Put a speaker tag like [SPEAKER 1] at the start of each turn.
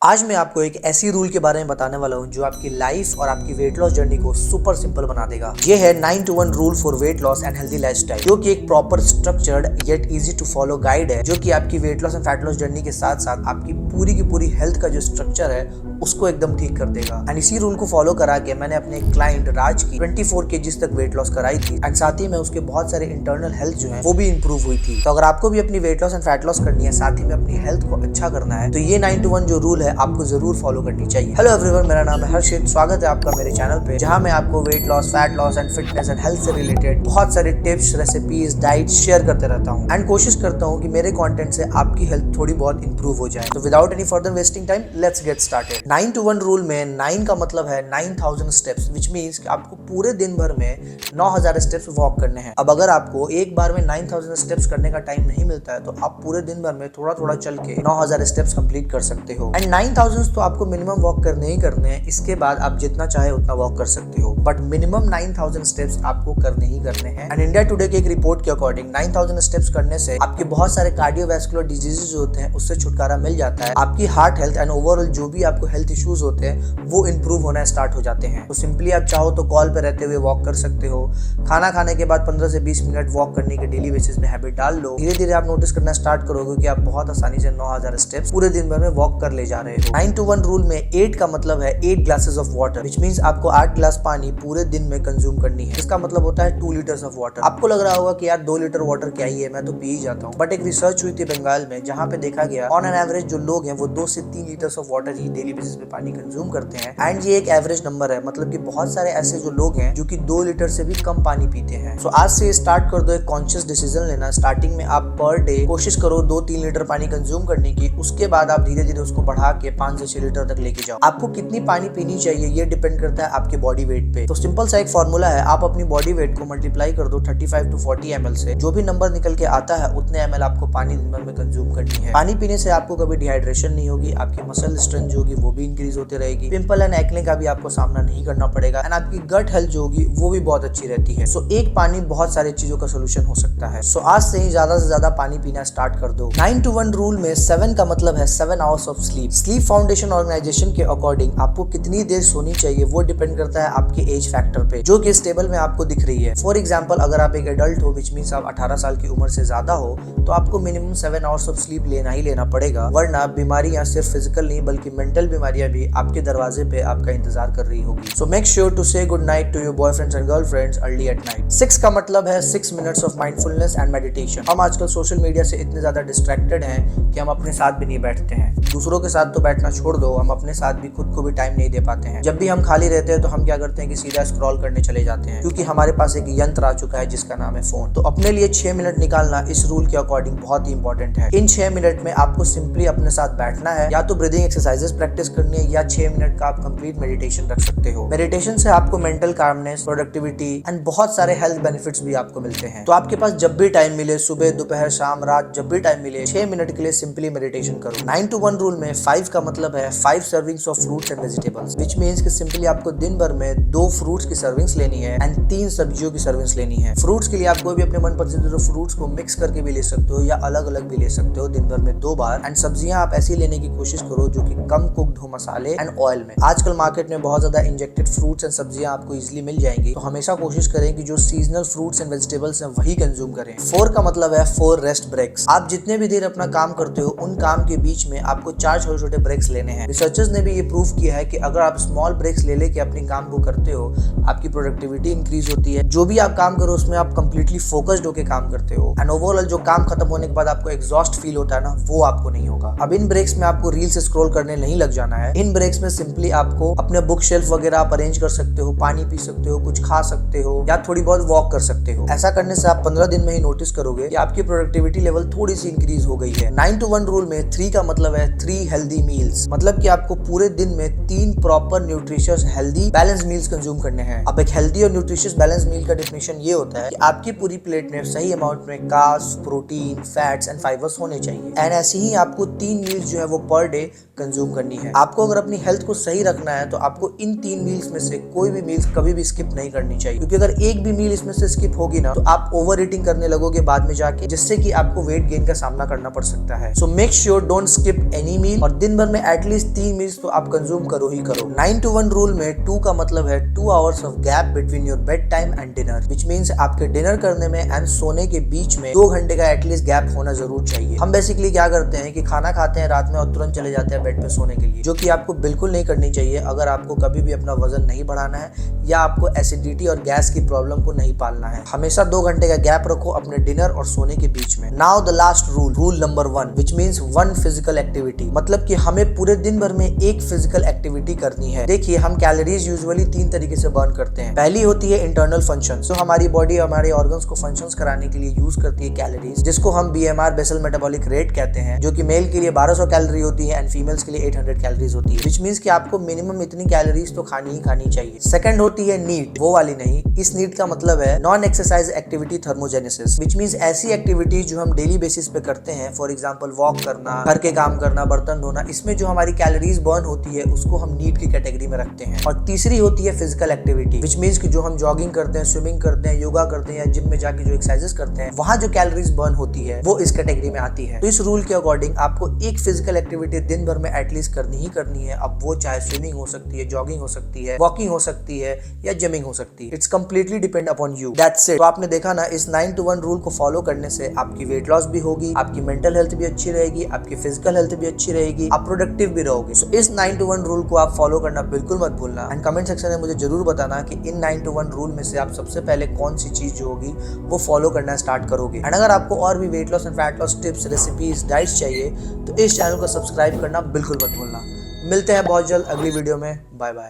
[SPEAKER 1] आज मैं आपको एक ऐसी रूल के बारे में बताने वाला हूँ जो आपकी लाइफ और आपकी वेट लॉस जर्नी को सुपर सिंपल बना देगा। ये है 9 to 1 rule for weight loss and healthy lifestyle, जो कि एक proper structured yet easy to follow guide है, जो कि आपकी weight loss and fat loss journey के साथ साथ आपकी पूरी की पूरी हेल्थ का जो स्ट्रक्चर है उसको एकदम ठीक कर देगा। एंड इसी रूल को फॉलो करा के मैंने अपने क्लाइंट राज की 24 kg तक वेट लॉस कराई थी एंड साथ ही में उसके बहुत सारे इंटरनल हेल्थ जो है वो भी इंप्रूव हुई थी। तो अगर आपको भी अपनी wait loss and fat loss करनी है, साथ ही में अपनी हेल्थ को अच्छा करना है, तो ये 9 to 1 जो रूल है आपको जरूर फॉलो करनी चाहिए। हेलो एवरीवन, मेरा नाम है हर्षित। स्वागत है आपका मेरे चैनल पे, जहां मैं आपको weight loss, fat loss and fitness and health से रिलेटेड बहुत सारे टिप्स, रेसिपीज, डाइट शेयर करते रहता हूं एंड कोशिश करता हूं कि मेरे कंटेंट से आपकी हेल्थ थोड़ी बहुत इंप्रूव हो जाए। तो without any further wasting time, let's get started. 9 to 1 rule में 9 का मतलब है 9000 स्टेप्स, विच मीन्स कि आपको पूरे दिन भर में 9000 स्टेप्स वॉक करने हैं। अब अगर आपको एक बार में 9000 स्टेप्स करने का टाइम नहीं मिलता है तो आप पूरे दिन भर में थोड़ा थोड़ा चल के 9000 स्टेप्स कंप्लीट कर सकते हो। एंड 9000 तो आपको मिनिमम वॉक करने ही करने हैं, इसके बाद आप जितना चाहे उतना वॉक कर सकते हो, बट मिनिमम 9000 स्टेप्स आपको करने ही करने हैं। एंड इंडिया टुडे के एक रिपोर्ट के अकॉर्डिंग 9000 स्टेप्स करने से आपके बहुत सारे कार्डियोवैस्कुलर डिजीजेस होते हैं उससे छुटकारा मिल जाता है। आपकी हार्ट हेल्थ एंड ओवरऑल जो भी आपको हेल्थ इश्यूज होते हैं वो इंप्रूव होना स्टार्ट हो जाते हैं। तो सिंपली आप चाहो तो कॉल पे रहते हुए वॉक कर सकते हो। खाना खाने के बाद 15 से 20 मिनट वॉक करने के डेली बेसिस में हैबिट डाल लो। धीरे धीरे आप नोटिस करना स्टार्ट करोगे कि आप बहुत आसानी से 9000 स्टेप्स पूरे दिन भर में वॉक कर ले जा रहे हो। 9 to 1 रूल में 8 का मतलब है 8 glasses of water, which means आपको 8 ग्लास पानी पूरे दिन में कंज्यूम करनी है। इसका मतलब होता है 2 लीटर्स ऑफ वाटर। आपको लग रहा होगा कि यार 2 लीटर वाटर क्या ही है, मैं तो पी ही जाता हूँ, बट एक रिसर्च हुई थी बंगाल में जहाँ पे देखा गया ऑन एन एवरेज जो लोग हैं वो 2 से 3 litres of water he daily basis पे पानी कंज्यूम करते हैं। एंड ये एक एवरेज नंबर है, मतलब कि बहुत सारे ऐसे जो लोग हैं जो कि 2 लीटर से भी कम पानी पीते हैं। सो आज से स्टार्ट कर दो एक कॉन्शियस डिसीजन लेना। स्टार्टिंग में आप पर डे कोशिश करो 2-3 लीटर पानी कंज्यूम करने की, उसके बाद आप धीरे धीरे उसको बढ़ा के 5 से 6 लीटर तक लेके जाओ। आपको कितनी पानी पीनी चाहिए ये डिपेंड करता है आपके बॉडी वेट पे। तो सिंपल सा एक फॉर्मूला है, आप अपनी बॉडी वेट को मल्टीप्लाई कर दो 35 to 40 ml से, जो भी नंबर निकल के आता है उतने ml आपको पानी दिन भर में कंज्यूम करनी है। पानी पीने से आपको कभी डिहाइड्रेशन नहीं होगी, आपकी मसल स्ट्रेंथ जो होगी वो भी इंक्रीज होती रहेगी, पिंपल एंड एक्ने का भी आपको सामना नहीं करना पड़ेगा एंड आपकी गट हेल्थ जो होगी वो भी बहुत अच्छी रहती है। सो एक पानी बहुत सारी चीजों का सोल्यूशन हो सकता है। सो आज से ही ज्यादा से ज्यादा पानी पीना स्टार्ट कर दो। 9 to 1 रूल में 7 का मतलब है 7 hours of sleep. Sleep foundation organisation के अकॉर्डिंग आपको कितनी देर सोनी चाहिए वो डिपेंड करता है आपके एज फैक्टर पे, जो कि इस टेबल में आपको दिख रही है। फॉर एग्जांपल, अगर आप एक एडल्ट हो विच मींस आप 18 साल की उम्र से ज्यादा हो तो आपको मिनिमम 7 आवर्स ऑफ स्लीप लेना ही लेना पड़ेगा, वरना बीमारियां सिर्फ फिजिकल नहीं बल्कि मेंटल बीमारियां भी आपके दरवाजे पे आपका इंतजार कर रही होगी। So make sure to say good night to your boyfriends and girlfriends early at night. 6 का मतलब है 6 minutes of mindfulness and meditation. हम आजकल सोशल मीडिया से इतने ज्यादा डिस्ट्रैक्टेड हैं कि हम अपने साथ भी नहीं बैठते हैं। दूसरों के साथ तो बैठना छोड़ दो, हम अपने साथ भी खुद को भी टाइम नहीं दे पाते हैं। जब भी हम खाली रहते हैं तो हम क्या करते हैं कि सीधा स्क्रॉल करने चले जाते हैं, क्योंकि हमारे पास एक यंत्र आ चुका है जिसका नाम है फोन। तो अपने लिए 6 मिनट निकालना इस रूल के अकॉर्डिंग बहुत ही इंपॉर्टेंट है। इन 6 मिनट में आपको सिंपली अपने साथ बैठना है, या तो ब्रीदिंग एक्सरसाइजेस प्रैक्टिस करनी है या 6 मिनट का आप कंप्लीट मेडिटेशन रख सकते हो। मेडिटेशन से आपको मेंटल कामनेस, प्रोडक्टिविटी एंड बहुत सारे हेल्थ बेनिफिट्स भी आपको मिलते हैं। तो आपके पास जब भी टाइम मिले, सुबह, दोपहर, शाम, रात, जब भी टाइम मिले, 6 मिनट के लिए सिंपली मेडिटेशन करो। 9 to 1 रूल में 5 का मतलब है 5 servings of fruits and vegetables, which means कि सिंपली आपको दिन भर में 2 फ्रूट्स की सर्विंग्स लेनी है एंड 3 सब्जियों की सर्विंग्स लेनी है। फ्रूट्स के लिए आप कोई भी अपने मन पसंदीदा फ्रूट्स को मिक्स करके भी ले सकते हो या अलग अलग भी ले सकते हो दिन भर में 2 बार। एंड सब्जियां आप ऐसी लेने की कोशिश करो जो कि कम कुक्ड हो मसाले एंड ऑयल में। आजकल मार्केट में बहुत ज्यादा इंजेक्टेड फ्रूट्स एंड सब्जियां आपको इजिली मिल जाएंगी, तो हमेशा कोशिश करें कि जो सीजनल फ्रूट्स एंड वेजिटेबल्स हैं वही कंज्यूम करें। 4 का मतलब है 4 रेस्ट ब्रेक्स। आप जितने भी देर अपना काम करते हो उन काम के बीच में आपको 4 छोटे छोटे ब्रेक्स लेने हैं। रिसर्चर्स ने भी ये प्रूव किया है कि अगर आप स्मॉल ब्रेक्स ले लेके अपने काम को करते हो, आपकी प्रोडक्टिविटी इंक्रीज होती है। जो भी आप काम करो उसमें आप कंप्लीटली फोकस्ड होकर काम करते हो एंड ओवरऑल जो काम खत्म होने के बाद आपको एग्जॉस्ट फील होता है ना, वो आपको नहीं होगा। अब इन ब्रेक्स में आपको रील से स्क्रॉल करने नहीं लग जाना है। इन ब्रेक्स में सिंपली आपको अपने बुक शेल्फ वगैरह आप अरेंज कर सकते हो, पानी पी सकते हो, कुछ खा सकते हो या थोड़ी बहुत वॉक कर सकते हो। ऐसा करने से आप 15 दिन में ही नोटिस करोगे कि आपकी प्रोडक्टिविटी लेवल थोड़ी सी इंक्रीज हो गई है। 9 to 1 रूल में 3 का मतलब है 3 हेल्दी मील्स, मतलब कि आपको पूरे दिन में 3 proper nutritious healthy balance meals consume करने हैं। अब एक हेल्दी और न्यूट्रिशियस बैलेंस मील का डेफिनेशन ये होता है कि आपकी पूरी प्लेट में सही अमाउंट में carbs, protein, fats and fibres होने चाहिए। एंड ऐसे ही आपको 3 मील्स जो है वो पर डे कंज्यूम करनी है। आपको अगर अपनी हेल्थ को सही रखना है तो आपको इन 3 मील्स में से कोई भी मील्स कभी भी स्किप नहीं करनी चाहिए, क्योंकि अगर एक भी मील इसमें से स्किप होगी ना तो आप ओवर ईटिंग करने लगोगे बाद में जाके, जिससे कि आपको वेट गेन का सामना करना पड़ सकता है। So make sure don't skip any meal और दिन दिन भर में एटलीस्ट 3 मील्स तो आप कंज्यूम करो ही करो। 9 to 1 रूल में 2 का मतलब है 2 hours of gap between your bed time and dinner, which means आपके डिनर करने में एंड सोने के बीच में 2 घंटे का एटलीस्ट गैप होना जरूर चाहिए। हम बेसिकली क्या करते हैं कि खाना खाते हैं रात में और तुरंत चले जाते हैं बेड पे सोने के लिए, जो कि आपको बिल्कुल नहीं करनी चाहिए अगर आपको कभी भी अपना वजन नहीं बढ़ाना है या आपको एसिडिटी और गैस की प्रॉब्लम को नहीं पालना है। हमेशा 2 घंटे का गैप रखो अपने डिनर और सोने के बीच में। Now the last rule number 1, which means 1 physical activity, मतलब कि हमें पूरे दिन भर में एक फिजिकल एक्टिविटी करनी है। देखिए, हम कैलोरीज यूजुअली 3 तरीके से बर्न करते हैं। पहली होती है इंटरनल फंक्शन, तो हमारी बॉडी हमारे ऑर्गन्स को फंक्शंस कराने के लिए यूज करती है कैलोरीज, जिसको हम BMR बेसल मेटाबॉलिक रेट कहते हैं, जो कि मेल के लिए 1200 कैलोरी होती है एंड फीमेल्स के लिए 800 कैलोरीज होती है, विच मीन्स कि आपको मिनिमम इतनी कैलोरीज तो खानी ही खानी चाहिए। सेकंड होती है नीट, वो वाली नहीं, इस नीट का मतलब है non exercise activity thermogenesis, which means ऐसी एक्टिविटीज जो हम डेली बेसिस पे करते हैं, फॉर एग्जांपल वॉक करना, घर के काम करना, बर्तन धोना, इसमें जो हमारी कैलोरीज बर्न होती है उसको हम नीट की कैटेगरी में रखते हैं। और तीसरी होती है फिजिकल एक्टिविटी, विच मीन्स कि जो हम जॉगिंग करते हैं, स्विमिंग करते हैं, योगा करते हैं या जिम में जाके जो एक्सरसाइजेस करते हैं, वहां जो कैलोरीज बर्न होती है वो इस कैटेगरी में आती है। तो इस रूल के अकॉर्डिंग आपको एक फिजिकल एक्टिविटी दिन भर में एटलीस्ट करनी ही करनी है। अब वो चाहे स्विमिंग हो सकती है, जॉगिंग हो सकती है, वॉकिंग हो सकती है या जिमिंग हो सकती है। It's completely depend upon you, that's it. तो आपने देखा ना, इस 9 to 1 रूल को फॉलो करने से आपकी वेट लॉस भी होगी, आपकी मेंटल हेल्थ भी अच्छी रहेगी, आपकी फिजिकल हेल्थ भी अच्छी रहेगी, आप प्रोडक्टिव भी रहोगे। सो इस 9 to 1 रूल को आप फॉलो करना बिल्कुल मत भूलना एंड कमेंट सेक्शन में मुझे जरूर बताना कि इन 9 to 1 रूल में से आप सबसे पहले कौन सी चीज जो होगी वो फॉलो करना स्टार्ट करोगे। एंड अगर आपको और भी wait loss and fat loss tips, recipes, diets चाहिए तो इस चैनल को सब्सक्राइब करना बिल्कुल मत भूलना। मिलते हैं बहुत जल्द अगली वीडियो में। Bye bye.